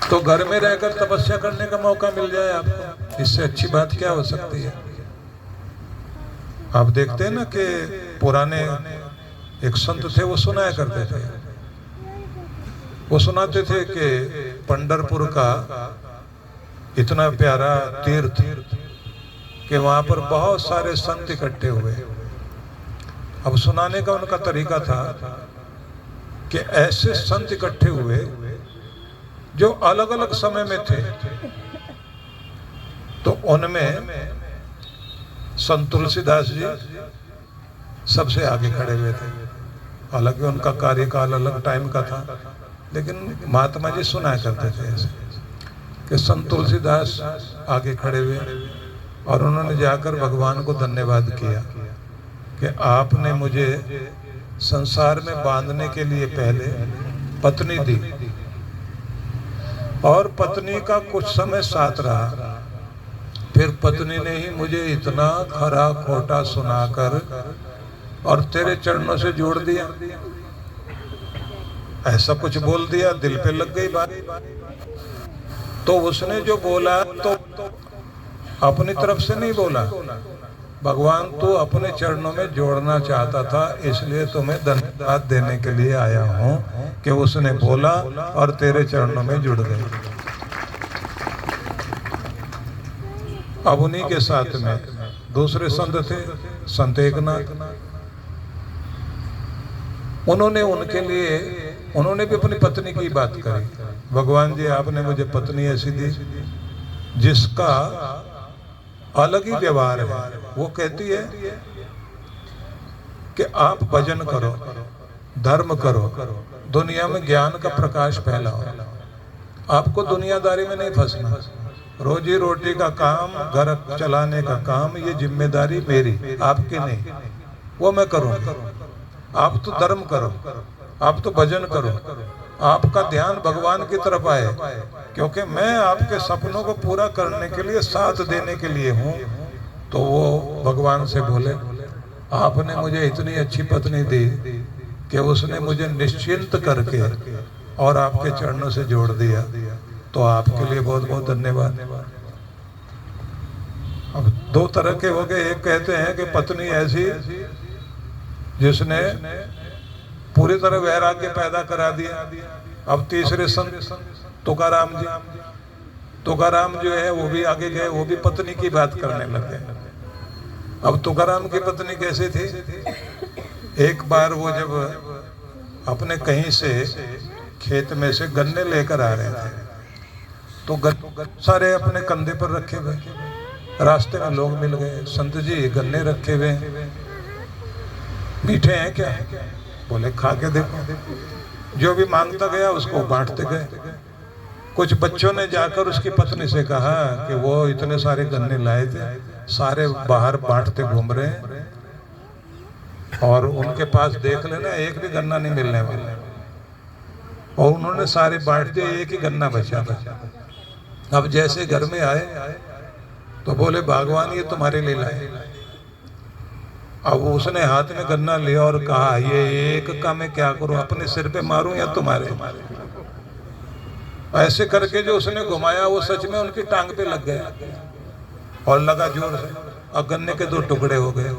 तो घर में रहकर तपस्या करने का मौका मिल जाए आपको, इससे अच्छी बात क्या हो सकती है। आप देखते हैं ना कि पुराने एक संत थे, वो सुनाया करते थे, वो सुनाते थे कि पंढरपुर का इतना प्यारा तीर्थ कि वहां पर बहुत सारे संत इकट्ठे हुए। अब सुनाने का उनका तरीका था कि ऐसे संत इकट्ठे हुए जो अलग अलग समय में थे। तो उनमें संत तुलसीदास जी सबसे आगे खड़े हुए थे। हालांकि उनका कार्यकाल अलग टाइम का था, लेकिन महात्मा जी सुनाया करते थे ऐसे कि संत तुलसीदास आगे खड़े हुए और उन्होंने जाकर भगवान को धन्यवाद किया कि आपने मुझे संसार में बांधने के लिए पहले पत्नी दी और पत्नी का कुछ समय साथ रहा, फिर पत्नी ने ही मुझे इतना खरा खोटा सुनाकर और तेरे चरणों से जोड़ दिया। ऐसा कुछ बोल दिया, दिल पे लग गई बात। तो उसने जो बोला तो अपनी तरफ से नहीं बोला, भगवान तो अपने चरणों में जोड़ना चाहता था, इसलिए तुम्हें धन्यवाद देने के लिए आया हूं कि उसने बोला और तेरे चरणों में जुड़ गए। अब उन्हीं के साथ में दूसरे संत थे, संत एकनाथ। उन्होंने भी अपनी पत्नी की बात करी, भगवान जी आपने मुझे पत्नी ऐसी दी जिसका अलग ही व्यवहार है। वो कहती है कि आप भजन करो, धर्म करो, दुनिया में ज्ञान का प्रकाश फैलाओ, आपको दुनियादारी में नहीं फंसना, रोजी रोटी का काम, घर चलाने का काम, ये जिम्मेदारी मेरी, आपकी नहीं, वो मैं करूँगा। आप तो धर्म करो, आप तो भजन करो, आपका ध्यान भगवान की तरफ आए, क्योंकि मैं आपके सपनों को पूरा करने के लिए, साथ देने के लिए हूँ। तो वो भगवान से बोले, आपने मुझे इतनी अच्छी पत्नी दी कि उसने मुझे निश्चिंत करके और आपके चरणों से जोड़ दिया, तो आपके लिए बहुत बहुत धन्यवाद। अब दो तरह के हो गए, एक कहते हैं कि पत्नी ऐसी जिसने पूरी तरह वैराग्य पैदा करा दिया। अब तीसरे संत तुकाराम जी, तुकाराम जो है वो भी आगे गए, वो भी पत्नी की बात करने लगे। अब तुकाराम की पत्नी कैसी थी, एक बार वो जब अपने कहीं से खेत में से गन्ने लेकर आ रहे थे, तो गन्ने सारे अपने कंधे पर रखे हुए, रास्ते में लोग मिल गए, संत जी गन्ने रखे हुए, मीठे हैं क्या? बोले खा के देखो। जो भी मांगता गया उसको बांटते गए। कुछ बच्चों ने जाकर उसकी पत्नी से कहा कि वो इतने सारे गन्ने लाए थे, सारे बाहर बांटते घूम रहे हैं और उनके पास देख लेना एक भी गन्ना नहीं मिलने वाला। और उन्होंने सारे बांट दिए, एक ही गन्ना बचा था। अब जैसे घर में आए तो बोले भगवान ये तुम्हारे लिए लाए। अब उसने हाथ में गन्ना लिया और कहा ये एक का मैं क्या करूं, अपने सिर पे मारूं या तुम्हारे? ऐसे करके जो उसने घुमाया वो सच में उनकी टांग पे लग गया और लगा जोर से, और गन्ने के दो टुकड़े हो गए।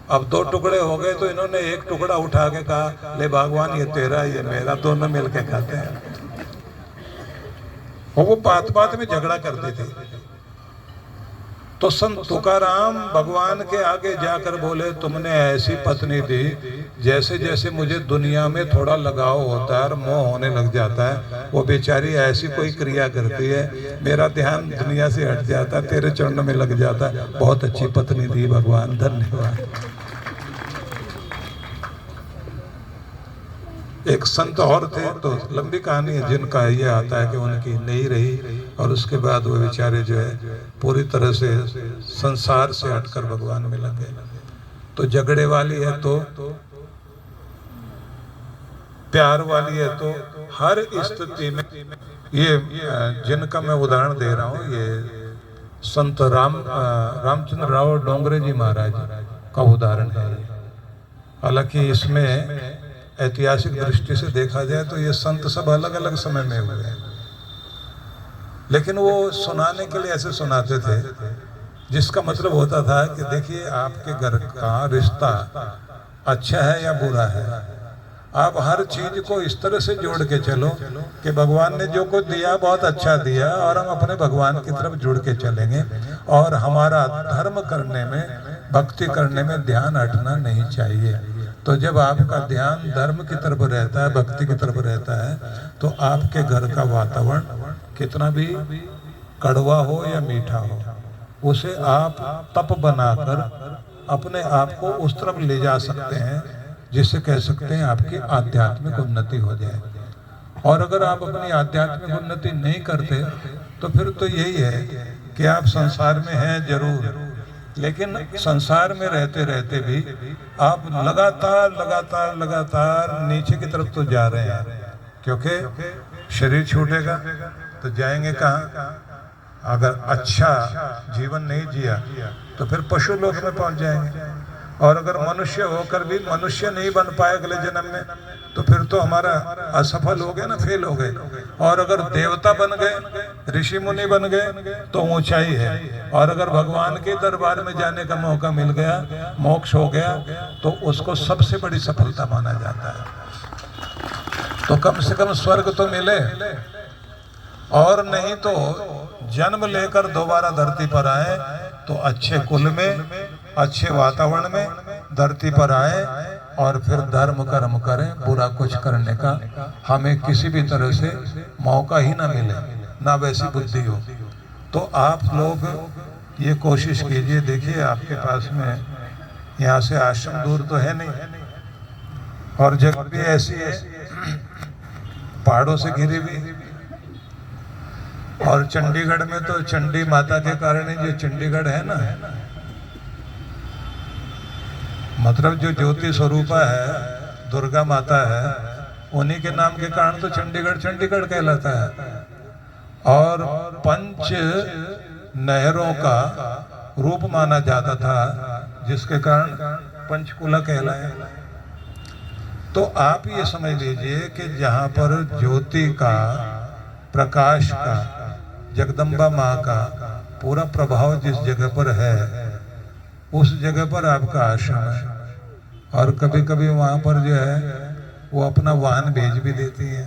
अब दो टुकड़े हो गए तो इन्होंने एक टुकड़ा उठा के कहा ले भगवान ये तेरा ये मेरा, दोनों मिलके खाते हैं। और वो बात बात में झगड़ा करते थे। तो संत तुकाराम भगवान के आगे जाकर बोले तुमने ऐसी पत्नी दी जैसे जैसे मुझे दुनिया में थोड़ा लगाव होता है और मोह होने लग जाता है, वो बेचारी ऐसी कोई क्रिया करती है, मेरा ध्यान दुनिया से हट जाता है, तेरे चरणों में लग जाता है। बहुत अच्छी पत्नी दी भगवान, धन्यवाद। एक संत और थे, तो लंबी कहानी है, जिनका ये आता है कि उनकी नहीं रही और उसके बाद वो बेचारे जो है पूरी तरह से संसार से हटकर भगवान में लगे। तो झगड़े वाली है तो प्यार वाली है, तो हर स्थिति में ये जिनका मैं उदाहरण दे रहा हूँ, ये संत रामचंद्र राव डोंगरे जी महाराज का उदाहरण है। हालांकि इसमें ऐतिहासिक दृष्टि से देखा जाए तो ये संत सब अलग अलग समय में हुए हैं, लेकिन वो सुनाने के लिए ऐसे सुनाते थे जिसका मतलब होता था कि देखिए आपके घर का रिश्ता अच्छा है या बुरा है, आप हर चीज को इस तरह से जोड़ के चलो कि भगवान ने जो कुछ दिया बहुत अच्छा दिया और हम अपने भगवान की तरफ जुड़ के चलेंगे और हमारा धर्म करने में, भक्ति करने में ध्यान हटना नहीं चाहिए। तो जब आपका ध्यान धर्म की तरफ रहता है, भक्ति की तरफ रहता है, तो आपके घर का वातावरण कितना भी कड़वा हो या मीठा हो, उसे आप तप बनाकर अपने आप को उस तरफ ले जा सकते हैं जिससे कह सकते हैं आपकी आध्यात्मिक उन्नति हो जाए। और अगर आप अपनी आध्यात्मिक उन्नति नहीं करते तो फिर तो यही है कि आप संसार में हैं जरूर, लेकिन संसार में रहते रहते भी आप लगातार लगातार लगातार नीचे की तरफ तो जा रहे हैं, क्योंकि शरीर छूटेगा तो जाएंगे कहाँ? अगर अच्छा जीवन नहीं जिया तो फिर पशु लोक में पहुंच जाएंगे, और अगर मनुष्य होकर भी मनुष्य नहीं बन पाए अगले जन्म में तो फिर तो हमारा असफल हो गए ना, फेल हो गए। और अगर देवता बन गए, ऋषि मुनि बन गए तो ऊंचाई है, और अगर भगवान के दरबार में जाने का मौका मिल गया, मोक्ष हो गया, तो उसको सबसे बड़ी सफलता माना जाता है। तो कम से कम स्वर्ग तो मिले, और नहीं तो जन्म लेकर दोबारा धरती पर आए तो अच्छे कुल में, अच्छे वातावरण में धरती पर आए और फिर धर्म कर्म करें, बुरा कुछ करने का हमें किसी भी तरह से मौका ही ना मिले, ना वैसी बुद्धि हो। तो आप लोग ये कोशिश कीजिए, देखिए आपके पास में यहाँ से आश्रम दूर तो है नहीं, और जगह भी ऐसी है पहाड़ों से घिरी हुई, और चंडीगढ़ में तो चंडी माता के कारण ही जो चंडीगढ़ है ना, मतलब जो ज्योति स्वरूपा है, दुर्गा माता है, उन्हीं के नाम के कारण तो चंडीगढ़ चंडीगढ़ कहलाता है। और पंच नहरों का रूप माना जाता था, जिसके कारण पंचकुला कहलाया। तो आप ये समझ लीजिए कि जहाँ पर ज्योति का, प्रकाश का, जगदम्बा माँ का पूरा प्रभाव जिस जगह पर है, उस जगह पर आपका आश्रम है। और कभी कभी वहाँ पर जो है वो अपना वाहन भेज भी देती है,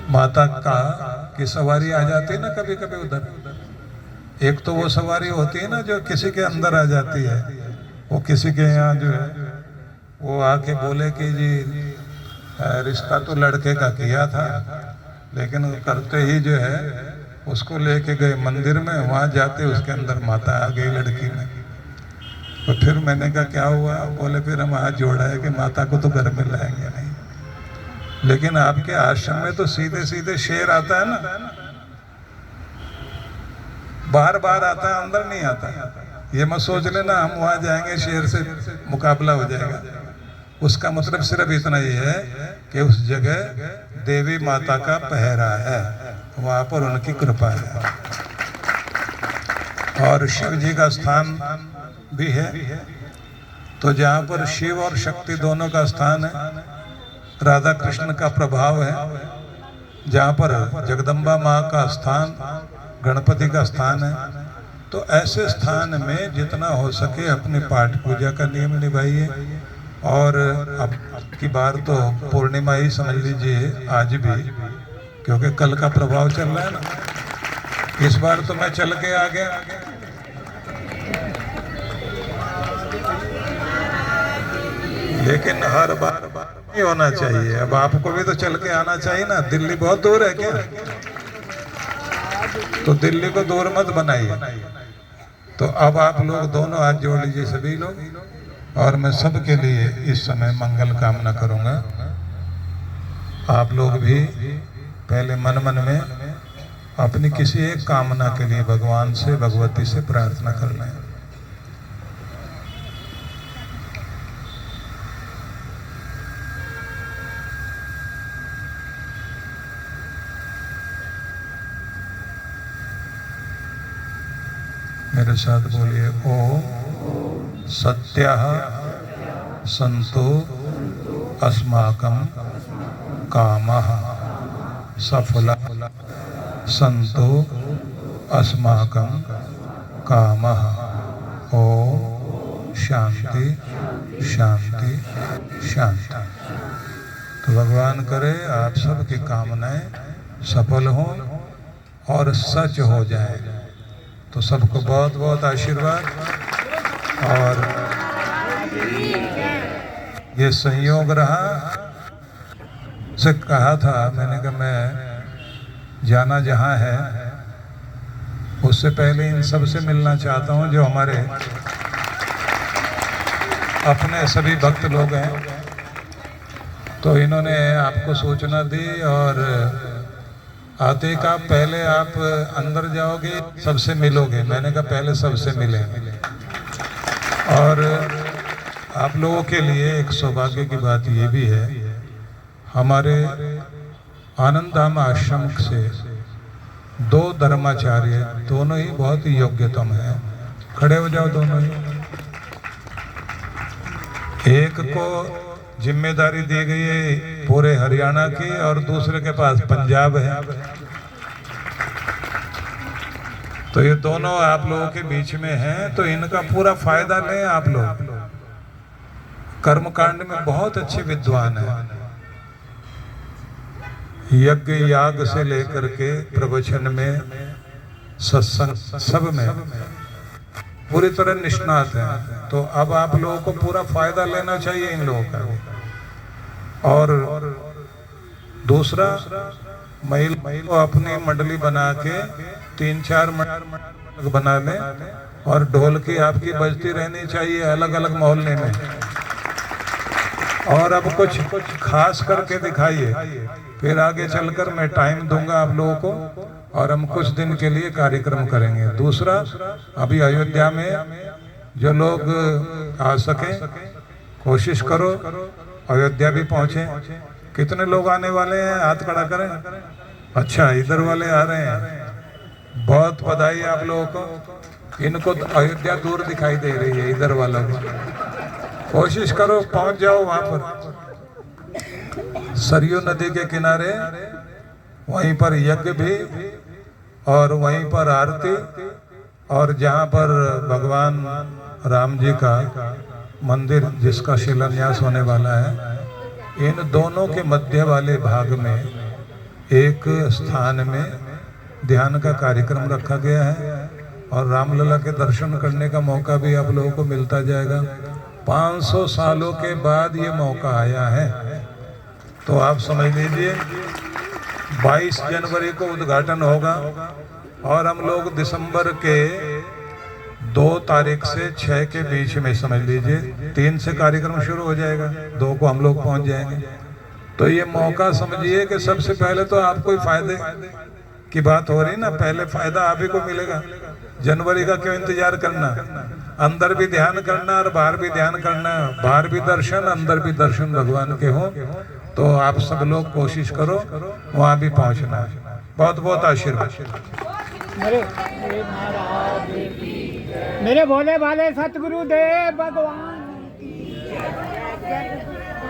माता का की सवारी आ जाती है ना कभी कभी उधर। एक तो वो सवारी होती है ना जो किसी के अंदर आ जाती है, वो किसी के यहाँ जो है वो आके बोले कि जी रिश्ता तो लड़के का किया था, लेकिन करते ही जो है उसको लेके गए मंदिर में, वहाँ जाते उसके अंदर माता आ गई लड़की में। तो फिर मैंने कहा क्या हुआ? बोले फिर हम हाथ जोड़ा है कि माता को तो घर में लाएंगे नहीं, लेकिन आपके आश्रम में तो सीधे सीधे शेर आता है ना, बाहर बाहर आता है, अंदर नहीं आता। ये मत सोच लेना हम वहाँ जाएंगे शेर से मुकाबला हो जाएगा। उसका मतलब सिर्फ इतना ही है कि उस जगह देवी माता का पहरा है, वहाँ पर उनकी कृपा है। और शिव जी का स्थान भी है, तो जहाँ पर शिव और शक्ति दोनों का स्थान है, राधा कृष्ण का प्रभाव है, जहाँ पर जगदम्बा माँ का स्थान, गणपति का स्थान है, तो ऐसे स्थान में जितना हो सके अपने पाठ पूजा का नियम निभाइए। और अब की बार तो पूर्णिमा ही समझ लीजिए आज भी, क्योंकि कल का प्रभाव चल रहा है ना। इस बार तो मैं चल के आ गया, लेकिन हर बार नहीं होना चाहिए। अब आपको भी तो चल के आना चाहिए ना, दिल्ली बहुत दूर है क्या? तो दिल्ली को दूर मत बनाइए। तो अब आप लोग दोनों हाथ जोड़ लीजिए सभी लोग, और मैं सबके लिए इस समय मंगल कामना करूंगा। आप लोग भी पहले मन मन में अपनी किसी एक कामना के लिए भगवान से, भगवती से प्रार्थना कर लें। मेरे साथ बोलिए, ओम सत्यः सन्तु अस्माकं कामः सफलः संतो अस्माकं कामः। ओम शांति शांति शांति। तो भगवान करे आप सबकी कामनाएं सफल हों और सच हो जाए। तो सबको बहुत बहुत आशीर्वाद। और ये संयोग रहा, से कहा था मैंने कि मैं जाना जहाँ है उससे पहले इन सब से मिलना चाहता हूँ जो हमारे अपने सभी भक्त लोग हैं। तो इन्होंने आपको सूचना दी और आते का पहले आप अंदर जाओगे सबसे मिलोगे। मैंने कहा पहले सबसे मिले। और आप लोगों के लिए एक सौभाग्य की बात ये भी है, हमारे आनंद धाम आश्रम से 2 धर्माचार्य, दोनों ही बहुत ही योग्यतम हैं। खड़े हो जाओ दोनों ही। एक को जिम्मेदारी दी गई है पूरे हरियाणा की और दूसरे के पास पंजाब है। तो ये दोनों आप लोगों के बीच में हैं, तो इनका पूरा फायदा लें आप लोग। कर्मकांड में बहुत अच्छे विद्वान हैं। यज्ञ याग से लेकर के प्रवचन में, सत्संग, सब में पूरी तरह निष्णात हैं। तो अब आप लोगों को पूरा फायदा लेना चाहिए इन लोगों का। और दूसरा, महिला को अपनी मंडली बना के 3-4 मंडली बना लें और ढोलकी आपकी बजती रहनी चाहिए अलग अलग मोहल्ले में। और अब कुछ खास करके दिखाइए, फिर आगे चलकर मैं टाइम दूंगा आप लोगों को और हम कुछ दिन के लिए कार्यक्रम करेंगे। दूसरा, अभी अयोध्या में जो लोग आ सके कोशिश करो अयोध्या भी पहुंचे। कितने लोग आने वाले हैं हाथ खड़ा करें। अच्छा, इधर वाले आ रहे हैं, बहुत बधाई आप लोगों को। इनको तो अयोध्या दूर दिखाई दे रही है, इधर वालों को कोशिश करो पहुंच जाओ वहां पर। सरयू नदी के किनारे वहीं पर यज्ञ भी और वहीं पर आरती, और जहां पर भगवान राम जी का मंदिर जिसका शिलान्यास होने वाला है, इन दोनों के मध्य वाले भाग में एक स्थान में ध्यान का कार्यक्रम रखा गया है और रामलला के दर्शन करने का मौका भी आप लोगों को मिलता जाएगा। 500 सालों के बाद ये मौका आया है। तो आप समझ लीजिए 22 जनवरी को उद्घाटन होगा और हम लोग दिसंबर के 2 तारीख से 6 के बीच में, समझ लीजिए 3 से कार्यक्रम शुरू हो जाएगा, 2 को हम लोग पहुंच जाएंगे। तो ये मौका समझिए कि सबसे पहले तो आपको ही फायदे की बात हो रही ना, पहले फायदा आप ही को मिलेगा। जनवरी का क्यों इंतजार करना, अंदर भी ध्यान करना और बाहर भी ध्यान करना, बाहर भी दर्शन अंदर भी दर्शन भगवान के हो। तो आप सब लोग कोशिश करो वहां भी पहुंचना। बहुत बहुत आशीर्वाद। मेरे भोले भाले सतगुरु देव भगवान की जय।